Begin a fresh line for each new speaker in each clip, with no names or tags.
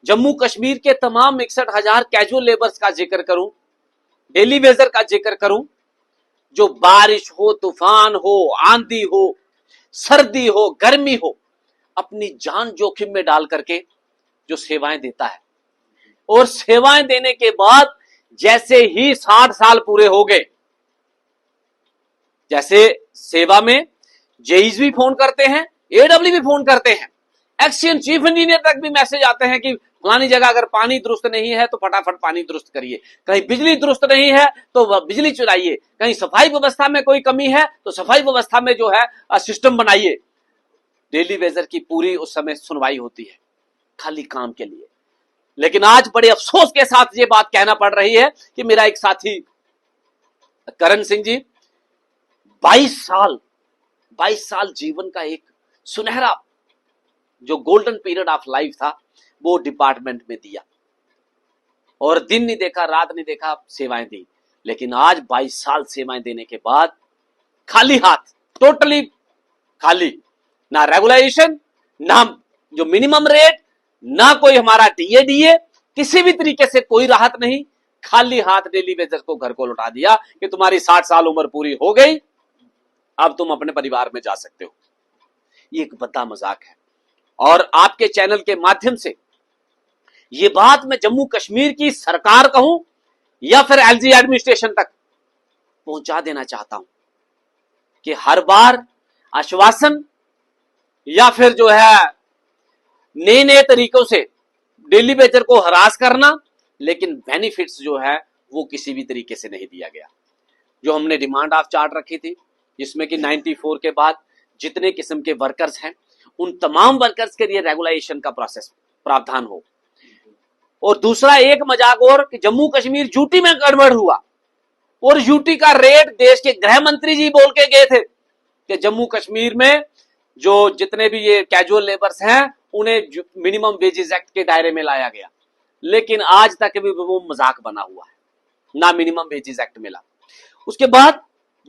जम्मू कश्मीर के तमाम 61,000 casual labours का जिक्र करूं, डेली वेजर का जिक्र करूं, जो बारिश हो, तूफान हो, आंधी हो, सर्दी हो, गर्मी हो, अपनी जान जोखिम में डाल करके जो सेवाएं देता है, और सेवाएं देने के बाद जैसे ही 60 साल पूरे हो गए, जैसे सेवा में जेईज भी फोन करते हैं, एडब्ल्यू भी फोन करते हैं, एक्शन चीफ इंजीनियर तक भी मैसेज आते हैं कि फलानी जगह अगर पानी दुरुस्त नहीं है तो फटाफट पानी दुरुस्त करिए, कहीं बिजली दुरुस्त नहीं है तो बिजली चलाइए, कहीं सफाई व्यवस्था में कोई कमी है तो सफाई व्यवस्था में जो है सिस्टम बनाइए। डेली वेजर की पूरी उस समय सुनवाई होती है खाली काम के लिए। लेकिन आज बड़े अफसोस के साथ ये बात कहना पड़ रही है कि मेरा एक साथी करण सिंह जी 22 साल जीवन का एक सुनहरा जो गोल्डन पीरियड ऑफ लाइफ था वो डिपार्टमेंट में दिया, और दिन नहीं देखा, रात नहीं देखा, सेवाएं दी। लेकिन आज 22 साल सेवाएं देने के बाद खाली हाथ, टोटली खाली, ना रेगुलाइजेशन, ना जो मिनिमम रेट, ना कोई हमारा डीए, किसी भी तरीके से कोई राहत नहीं, खाली हाथ डेली वेजर को घर को लौटा दिया कि तुम्हारी 60 साल उम्र पूरी हो गई, अब तुम अपने परिवार में जा सकते हो। ये एक बड़ा मजाक है, और आपके चैनल के माध्यम से ये बात मैं जम्मू कश्मीर की सरकार कहूं या फिर एलजी एडमिनिस्ट्रेशन तक पहुंचा देना चाहता हूं कि हर बार आश्वासन या फिर जो है नए नए तरीकों से डेली वेजर को हरास करना, लेकिन बेनिफिट्स जो है वो किसी भी तरीके से नहीं दिया गया। जो हमने डिमांड ऑफ चार्ट रखी थी, जिसमें कि 94 के बाद जितने किस्म के वर्कर्स हैं उन तमाम वर्कर्स के लिए रेगुलाइजेशन का प्रोसेस प्रावधान हो। और दूसरा एक मजाक और कि जम्मू कश्मीर यूटी में कन्वर्ट हुआ, और यूटी का रेट देश के गृह मंत्री जी बोल के गए थे कि जम्मू कश्मीर में जो जितने भी ये कैजुअल लेबर्स हैं उन्हें मिनिमम वेजेस एक्ट के दायरे में लाया गया। लेकिन आज तक भी वो मजाक बना हुआ है, ना मिनिमम वेजेस एक्ट मिला। उसके बाद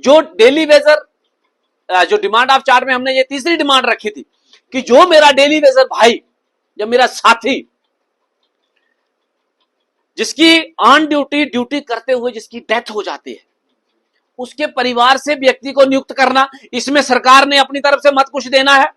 जो डेली वेजर जो डिमांड ऑफ चार्ट में हमने ये तीसरी डिमांड रखी थी कि जो मेरा डेली वेजर भाई, जब मेरा साथी जिसकी ऑन ड्यूटी करते हुए जिसकी डेथ हो जाती है, उसके परिवार से व्यक्ति को नियुक्त करना, इसमें सरकार ने अपनी तरफ से मत कुछ देना है।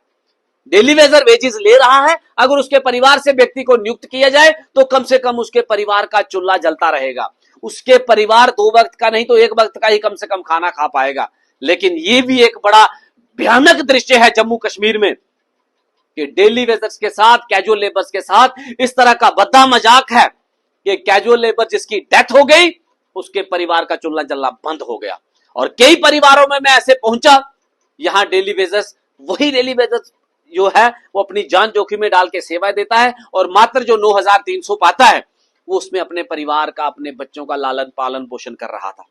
डेली वेजर वेजेस ले रहा है, अगर उसके परिवार से व्यक्ति को नियुक्त किया जाए तो कम से कम उसके परिवार का चूल्हा जलता रहेगा, उसके परिवार 2 वक्त का नहीं तो 1 वक्त का ही कम से कम खाना खा पाएगा। लेकिन ये भी एक बड़ा भयानक दृश्य है जम्मू कश्मीर में कि डेली वेजर्स के साथ, कैजुअल लेबर्स के साथ इस तरह का बद्दा मजाक है कि कैजुअल लेबर जिसकी डेथ हो गई उसके परिवार का चूल्हा जलना बंद हो गया। और कई परिवारों में मैं ऐसे पहुंचा, यहां डेली वेजर्स, वही डेली वेजर्स जो है वो अपनी जान जोखिम में डाल के सेवा देता है, और मात्र जो 9,300 पाता है वो उसमें अपने परिवार का, अपने बच्चों का लालन पालन पोषण कर रहा था।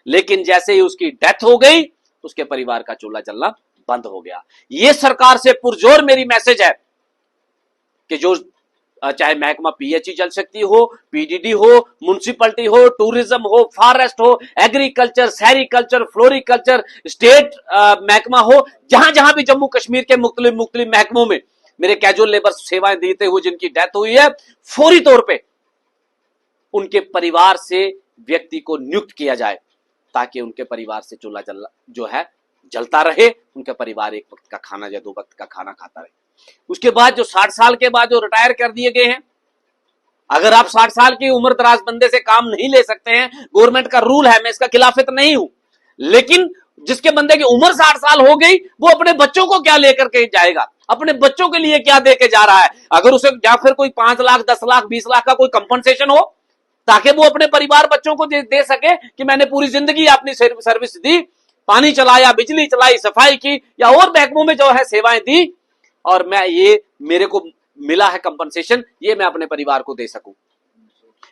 लेकिन जैसे ही उसकी डेथ हो गई उसके परिवार का चूल्हा जलना बंद हो गया। ये सरकार से पुरजोर मेरी मैसेज है कि जो चाहे महकमा पीएचई जल शक्ति हो, पीडीडी हो, म्युनिसिपैलिटी हो, टूरिज्म हो, फॉरेस्ट हो, एग्रीकल्चर, सेरिकल्चर, फ्लोरिकल्चर, स्टेट महकमा हो, जहां जहां भी जम्मू कश्मीर के मुख्तलिफ महकमों में मेरे कैजुअल लेबर सेवाएं देते हुए जिनकी डेथ हुई है, फौरी तौर पे उनके परिवार से व्यक्ति को नियुक्त किया जाए ताकि उनके परिवार से चूल्हा जो है जलता रहे, उनका परिवार 1 वक्त का खाना या 2 वक्त का खाना खाता रहे। उसके बाद जो 60 साल के बाद जो रिटायर कर दिए गए हैं, अगर आप 60 साल की उम्र दराज बंदे से काम नहीं ले सकते हैं, गवर्नमेंट का रूल है, मैं इसका खिलाफत नहीं हूं, लेकिन जिसके बंदे की उम्र 60 साल हो गई वो अपने बच्चों को क्या लेकर के जाएगा, अपने बच्चों के लिए क्या दे के जा रहा है? अगर उसे या फिर कोई 5 लाख, 10 लाख, 20 लाख का कोई कंपनसेशन हो ताकि वो अपने परिवार बच्चों को दे सके कि मैंने पूरी जिंदगी अपनी सर्विस दी, पानी चलाया, बिजली चलाई, सफाई की या और महकमों में जो है सेवाएं दी, और मैं ये मेरे को मिला है कंपनसेशन, ये मैं अपने परिवार को दे सकूं।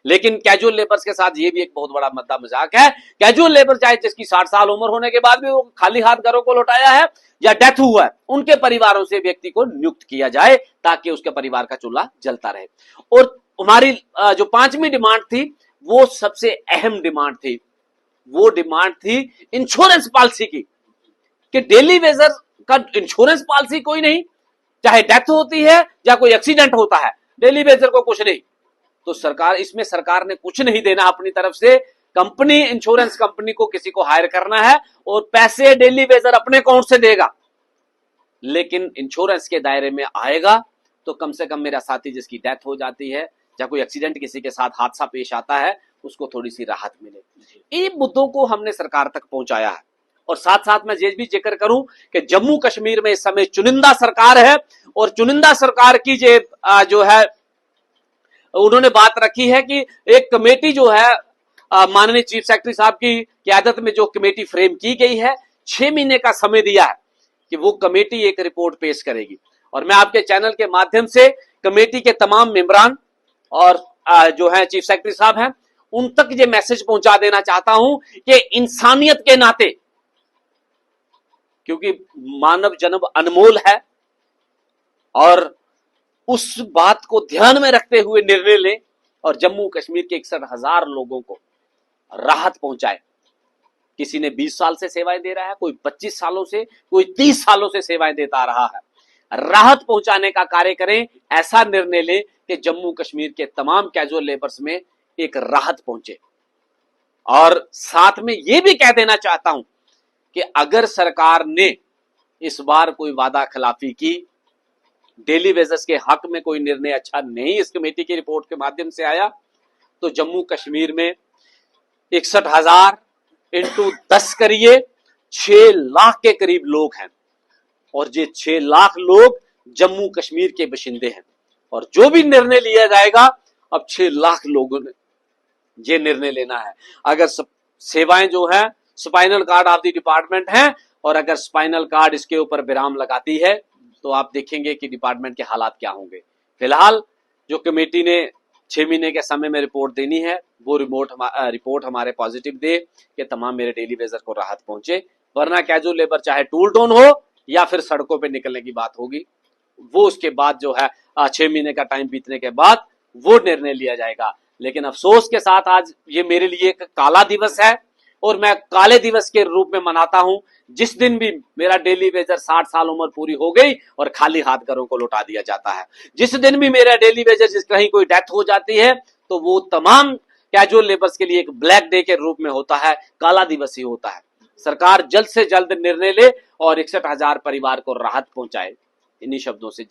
लेकिन कैजुअल लेबर्स के साथ ये भी एक बहुत बड़ा मद्दा मजाक है। कैजुअल लेबर चाहे जिसकी 60 साल उम्र होने के बाद भी वो खाली हाथ घरों को लौटाया है या डेथ हुआ है, उनके परिवारों से व्यक्ति को नियुक्त किया जाए ताकि उसके परिवार का चूल्हा जलता रहे। और हमारी जो 5वीं डिमांड थी वो सबसे अहम डिमांड थी, वो डिमांड थी इंश्योरेंस पॉलिसी की, कि डेली वेजर का इंश्योरेंस पॉलिसी कोई नहीं, चाहे डेथ होती है या कोई एक्सीडेंट होता है, डेली वेजर को कुछ नहीं। तो सरकार, इसमें सरकार ने कुछ नहीं देना अपनी तरफ से, कंपनी, इंश्योरेंस कंपनी को किसी को हायर करना है और पैसे डेली वेजर अपने अकाउंट से देगा। लेकिन इंश्योरेंस के दायरे में आएगा तो कम से कम मेरा साथी जिसकी डेथ हो जाती है या कोई एक्सीडेंट, किसी के साथ हादसा पेश आता है, उसको थोड़ी सी राहत मिले। इन मुद्दों को हमने सरकार तक पहुंचाया है। और साथ साथ मैं ये भी जिक्र करूं कि जम्मू कश्मीर में इस समय चुनिंदा सरकार है और चुनिंदा सरकार की जो है उन्होंने बात रखी है कि एक कमेटी जो है माननीय चीफ सेक्रेटरी साहब की क़यादत में जो कमेटी फ्रेम की गई है, 6 महीने का समय दिया है कि वो कमेटी एक रिपोर्ट पेश करेगी। और मैं आपके चैनल के माध्यम से कमेटी के तमाम मेंबरान और जो है चीफ सेक्रेटरी साहब हैं, उन तक ये मैसेज पहुंचा देना चाहता हूं कि इंसानियत के नाते, क्योंकि मानव जन्म अनमोल है, और उस बात को ध्यान में रखते हुए निर्णय लें और जम्मू कश्मीर के 61,000 लोगों को राहत पहुंचाए। किसी ने 20 साल से सेवाएं दे रहा है, कोई 25 सालों से, कोई 30 सालों से सेवाएं देता आ रहा है। राहत पहुंचाने का कार्य करें, ऐसा निर्णय लें कि जम्मू कश्मीर के तमाम कैजुअल लेबर्स में एक राहत पहुंचे। और साथ में यह भी कह देना चाहता हूं कि अगर सरकार ने इस बार कोई वादा खिलाफी की, डेली वेजर्स के हक में कोई निर्णय अच्छा नहीं इस कमेटी की रिपोर्ट के माध्यम से आया, तो जम्मू कश्मीर में 61,000 इंटू 10 करिए, 6 लाख के करीब लोग हैं। और ये 6 लाख लोग जम्मू कश्मीर के बशिंदे हैं। और जो भी निर्णय लिया जाएगा, अब 6 लाख लोगों ने ये निर्णय लेना है। अगर सेवाएं जो है spinal cord of the department है, और अगर स्पाइनल कार्ड इसके ऊपर विराम लगाती है, तो आप देखेंगे कि डिपार्टमेंट के हालात क्या होंगे। फिलहाल जो कमेटी ने 6 महीने के समय में रिपोर्ट देनी है, वो रिपोर्ट हमारे पॉजिटिव दे कि तमाम मेरे डेली वेजर को राहत पहुंचे। वरना कैजुअल लेबर चाहे टूल टाउन हो या फिर सड़कों पे निकलने की बात होगी, वो उसके बाद जो है 6 महीने का टाइम बीतने के बाद वो निर्णय लिया जाएगा। लेकिन अफसोस के साथ आज ये मेरे लिए एक काला दिवस है, और मैं काले दिवस के रूप में मनाता हूं जिस दिन भी मेरा डेली वेजर 60 साल उम्र पूरी हो गई और खाली हाथ घरों को लौटा दिया जाता है। जिस दिन भी मेरा डेली वेजर जिस कहीं कोई डेथ हो जाती है, तो वो तमाम कैजुअल लेबर्स के लिए एक ब्लैक डे के रूप में होता है, काला दिवस ही होता है। सरकार जल्द से जल्द निर्णय ले और 61,000 परिवार को राहत पहुंचाए। इन्हीं शब्दों से